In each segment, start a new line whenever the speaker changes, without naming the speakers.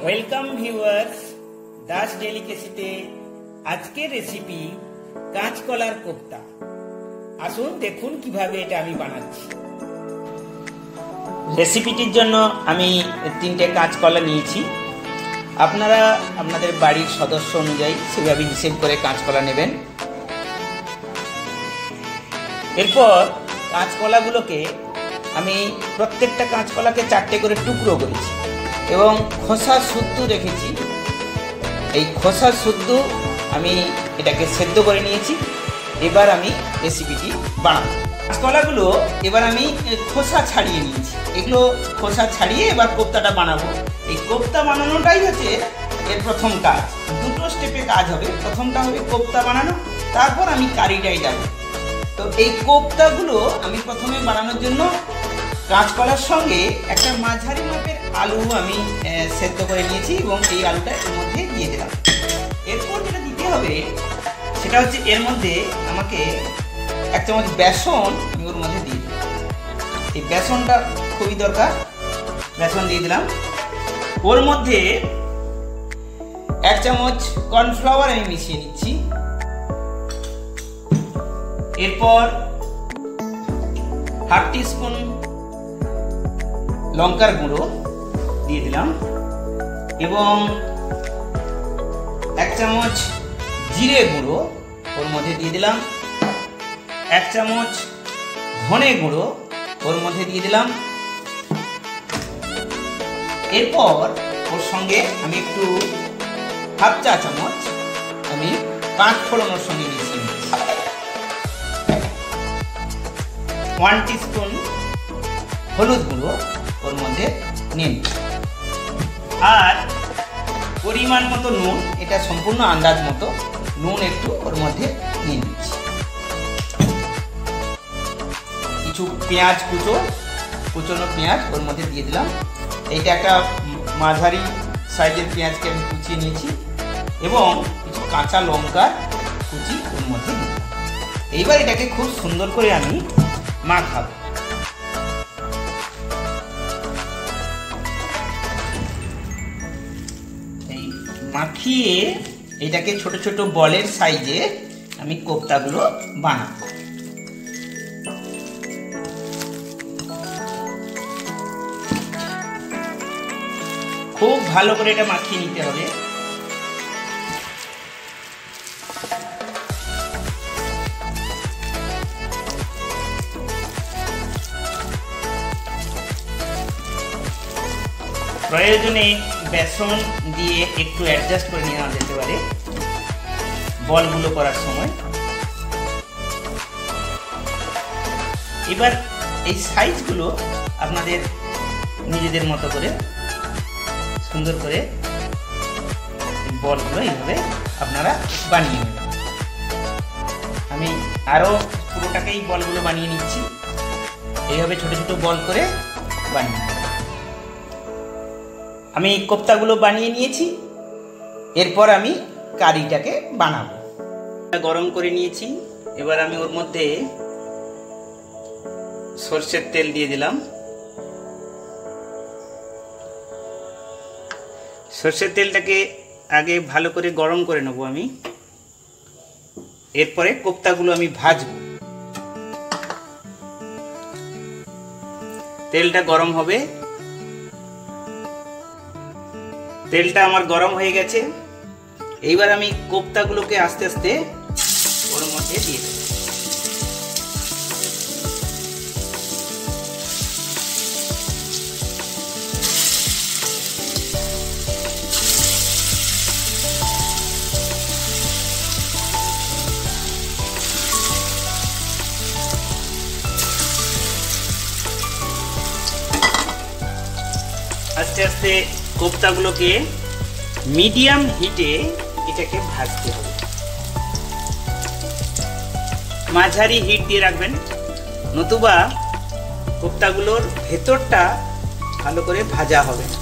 Welcome viewers, Das ডেলিকেসিতে আজকের recipe কাঁচকলার কোপ্তা। আসুন দেখুন কিভাবে এটা আমি বানাচ্ছি। রেসিপিটির জন্য আমি 3টে কাঁচকলা নিয়েছি। আপনারা আপনাদের বাড়ির সদস্য অনুযায়ী সেভাবে হিসেব করে কাঁচকলা নেবেন। এরপর কাঁচকলাগুলোকে আমি প্রত্যেকটা কাঁচকলাকে 4টে করে টুকরো করেছি এবং খোসা শুদ্ধ রেখেছি। এই খোসা শুদ্ধ আমি এটাকে সেদ্ধ করে নিয়েছি। এবার আমি রেসিপিটি বানাবো। কাঁচকলাগুলো এবার আমি খোসা ছাড়িয়ে নিয়েছি। এগুলো খোসা ছাড়িয়ে এবার কোপ্তাটা বানাবো। এই কোপ্তা বানানোটাই হচ্ছে এর প্রথম কাজ। 2টো স্টেপে কাজ হবে। প্রথমটা হবে কোপ্তা বানানো, তারপর আমি কারিটাই যাব। তো এই কোপ্তাগুলো আমি প্রথমে বানানোর জন্য কাঁচকলার সঙ্গে একটা মাঝারি মাপের আলু আমি সেদ্ধ করে নিয়েছি এবং এই আলুটা এর মধ্যে দিয়ে দিলাম। এরপর যেটা দিতে হবে সেটা হচ্ছে এর মধ্যে আমাকে 1 চামচ বেসন আমি ওর মধ্যে দিয়ে দিলাম। এই বেসনটা খুবই দরকার। বেসন দিয়ে দিলাম। ওর মধ্যে 1 চামচ কর্নফ্লাওয়ার আমি মিশিয়ে নিচ্ছি। এরপর 1/2 টিস্পুন লঙ্কার গুঁড়ো দিয়ে দিলাম এবং 1 চামচ জিরে গুঁড়ো ওর মধ্যে দিয়ে দিলাম। 1 চামচ ধনে গুঁড়ো ওর মধ্যে দিয়ে দিলাম। এরপর ওর সঙ্গে আমি একটু 1/2 চা চামচ আমি পাঁচ ফোড়নের সঙ্গে মিশিয়ে নিচ্ছি। 1 টিস্পুন হলুদ গুঁড়ো ওর মধ্যে নিন আর পরিমাণ মতো নুন, এটা সম্পূর্ণ আন্দাজ মতো নুন একটু ওর মধ্যে নিয়ে নিচ্ছি। কিছু পেঁয়াজ কুচনো পেঁয়াজ ওর মধ্যে দিয়ে দিলাম। এইটা একটা মাঝারি সাইজের পেঁয়াজকে আমি কুচিয়ে নিয়েছি এবং কিছু কাঁচা লঙ্কা কুচি ওর মধ্যে দিয়ে দিলাম। এইবার এটাকে খুব সুন্দর করে আমি মাখাবো। মাখিয়ে এটাকে ছোট ছোট বলের সাইজে আমি কোপ্তাগুলো বানাবো। খুব ভালো করে এটা মাখিয়ে নিতে হবে। প্রয়োজনে বেসন দিয়ে একটু অ্যাডজাস্ট করে নেওয়া যেতে পারে বলগুলো করার সময়। এবার এই সাইজগুলো আপনাদের নিজেদের মতো করে সুন্দর করে বলগুলো এইভাবে আপনারা বানিয়ে নেবেন। আমি আরও পুরোটাকেই বলগুলো বানিয়ে নিচ্ছি। এইভাবে ছোট ছোট বল করে বানিয়ে নেব। আমি কোপ্তাগুলো বানিয়ে নিয়েছি। এরপর আমি কারিটাকে বানাবো। গরম করে নিয়েছি। এবার আমি ওর মধ্যে সরষের তেল দিয়ে দিলাম। সরষের তেলটাকে আগে ভালো করে গরম করে নেব আমি। এরপরে কোপ্তাগুলো আমি ভাজবো। তেলটা গরম হবে। তেলটা আমার গরম হয়ে গেছে। এইবার আমি কোপ্তাগুলোকে আস্তে আস্তে ওর মধ্যে দিয়ে দেব। আস্তে আস্তে কোপ্তাগুলোকে মিডিয়াম হিটে এটাকে ভাজতে হবে। মাঝারি হিট দিয়ে রাখবেন, নতুবা কোপ্তাগুলোর ভেতরটা ভালো করে ভাজা হবে না।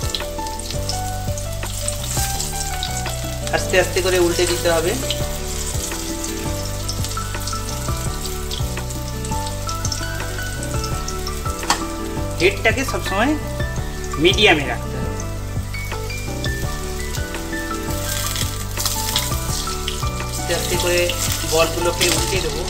আস্তে আস্তে করে উল্টে দিতে হবে। হিটটাকে সবসময় মিডিয়ামে রাখতে হবে। আস্তে করে বলগুলোকে উল্টে দেবো।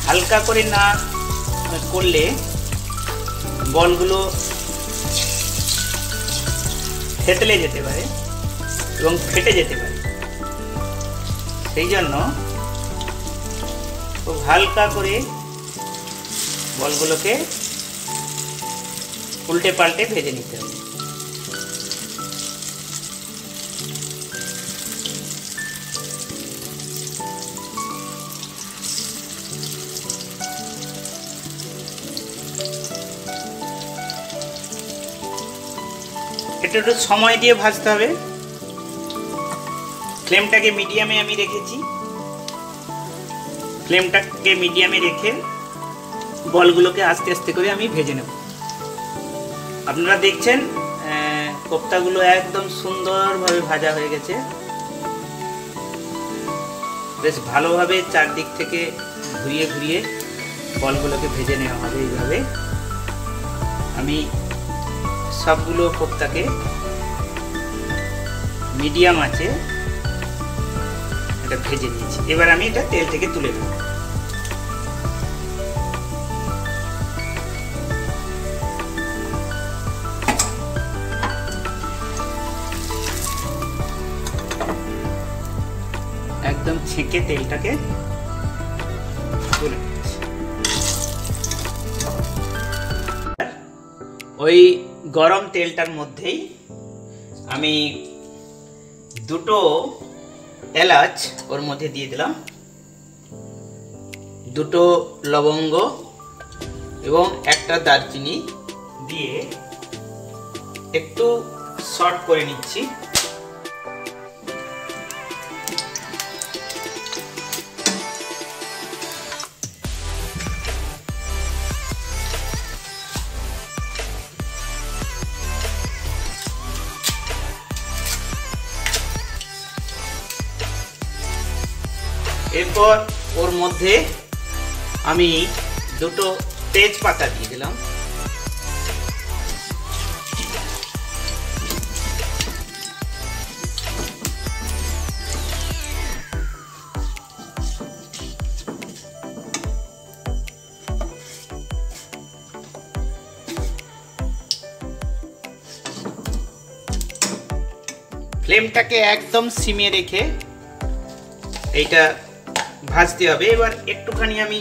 হালকা করে না করলে বলগুলো থেতলে যেতে পারে এবং ফেটে যেতে পারে, সেই জন্য খুব হালকা করে বলগুলোকে উল্টে পাল্টে ভেজে নিতে হবে। একটু সময় দিয়ে ভাজতে হবে। ফ্লেমটাকে মিডিয়ামে আমি রেখেছি। ফ্লেমটাকে মিডিয়ামে রেখে বলগুলোকে আস্তে আস্তে করে আমি ভেজে নেব। আপনারা দেখছেন কোপ্তাগুলো একদম সুন্দরভাবে ভাজা হয়ে গেছে। বেশ ভালোভাবে চারদিক থেকে ঘুরিয়ে ঘুরিয়ে বলগুলোকে ভেজে নেওয়া হবে। এইভাবে আমি সবগুলো কোপ্তাকে মিডিয়াম আছে এটা ভেজে নিয়েছি। এবার আমি এটা তেল থেকে তুলে নেব। একদম ছেঁকে তেলটাকে তুলে নিচ্ছি। ওই গরম তেলটার মধ্যেই আমি দুটো এলাচ ওর মধ্যে দিয়ে দিলাম, দুটো লবঙ্গ এবং একটা দারচিনি দিয়ে একটু শর্ট করে নিচ্ছি। এরপর ওর মধ্যে আমি দুটো তেজপাতা দিয়ে দিলাম। ফ্লেমটাকে একদম সিমে রেখে এইটা ভাজতে হবে। এবার একটুখানি আমি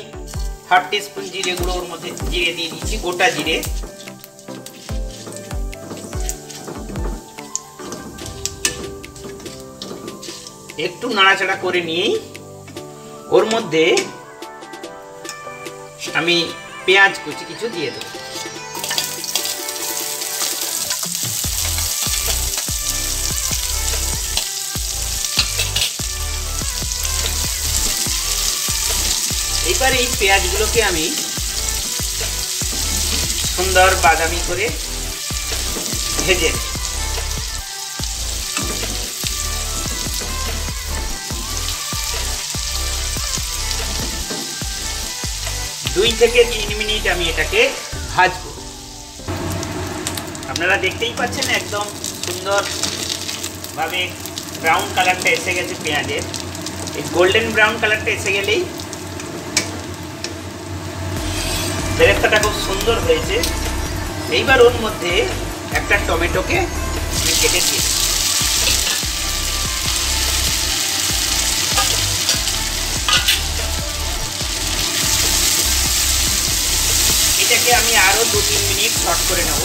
হাফ টিস্পুন জিরে গুঁড়ো ওর মধ্যে জিরে দিয়ে দিচ্ছি, গোটা জিরে। একটু নাড়াচাড়া করে নিয়েই ওর মধ্যে আমি পেঁয়াজ কুচি কিছু দিয়ে দেবো। এবার এই পেঁয়াজগুলোকে আমি সুন্দর বাদামি করে ভেজে নেব। 2 থেকে 3 মিনিট আমি এটাকে ভাজবো। আপনারা দেখতেই পাচ্ছেন একদম সুন্দরভাবে ব্রাউন কালারটা এসে গেছে পেঁয়াজের। এই গোল্ডেন ব্রাউন কালারটা এসে গেলেই বেরেস্তাটা খুব সুন্দর হয়েছে। এইবার ওর মধ্যে একটা টমেটোকে কেটে দিয়ে এটাকে আমি আরো 2-3 মিনিট শর্ট করে নেব।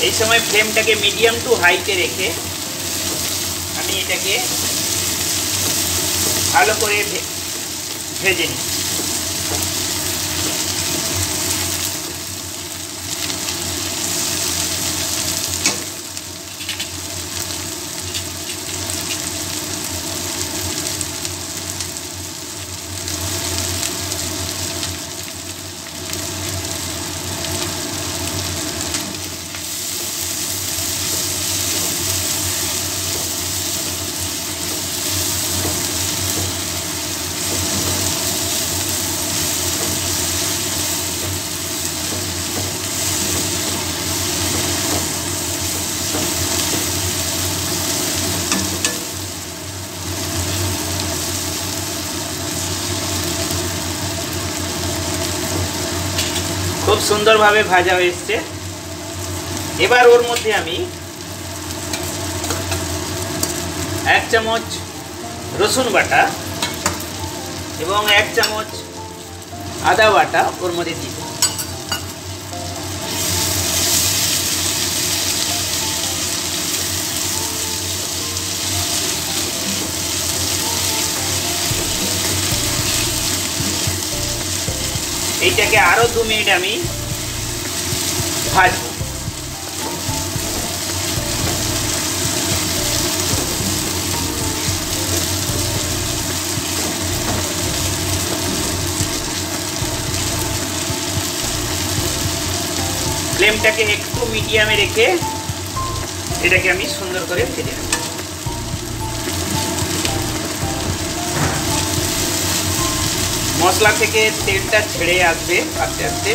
এই সময় ফ্লেমটাকে মিডিয়াম টু হাইতে রেখে আমি আমি এটাকে ভালো করে ভেজে নিই। খুব সুন্দরভাবে ভাজা হয়ে এসছে। এবার ওর মধ্যে আমি 1 চামচ রসুন বাটা এবং 1 চামচ আদা বাটা ওর মধ্যে দিব। এইটাকে আরো 2 মিনিট আমি ভাজবো। ফ্লেমটাকে একটু মিডিয়ামে রেখে এটাকে আমি সুন্দর করে ভেজে নেব। মশলা থেকে তেলটা ছেড়ে আসবে আস্তে আস্তে।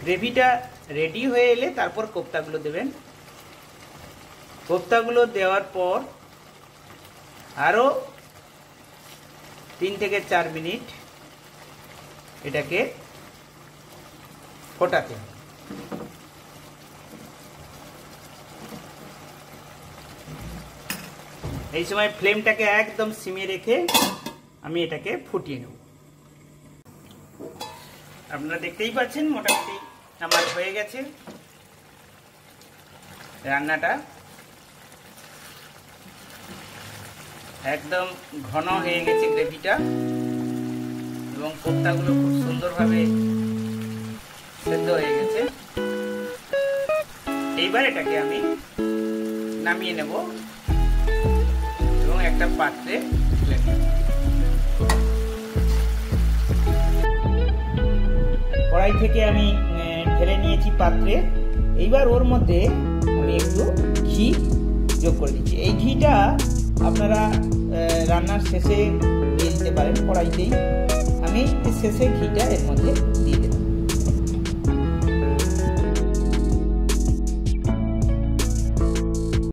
গ্রেভিটা রেডি হয়ে এলে তারপর কোপ্তাগুলো দেবেন। কোপ্তাগুলো দেওয়ার পর আরও 3 থেকে 4 মিনিট এটাকে ফোটাতে হবে। এই সময় ফ্লেমটাকে একদম সিমে রেখে আমি এটাকে ফুটিয়ে নেব। আপনারা দেখতেই পাচ্ছেন মোটামুটি আমার হয়ে গেছে রান্নাটা, একদম ঘন হয়ে গেছে গ্রেভিটা এবং কোপ্তাগুলো খুব সুন্দরভাবে সেদ্ধ হয়ে গেছে। এইবার এটাকে আমি নামিয়ে নেব এবং একটা পাত্রে ঢেলে নেব। কড়াই থেকে আমি ঢেলে নিয়েছি পাত্রে। এইবার ওর মধ্যে আমি একটু ঘি যোগ করে দিচ্ছি। এই ঘিটা আপনারা রান্নার শেষে দিয়ে দিতে পারেন কড়াইতেই। আমি শেষে ঘিটা এর মধ্যে দিয়ে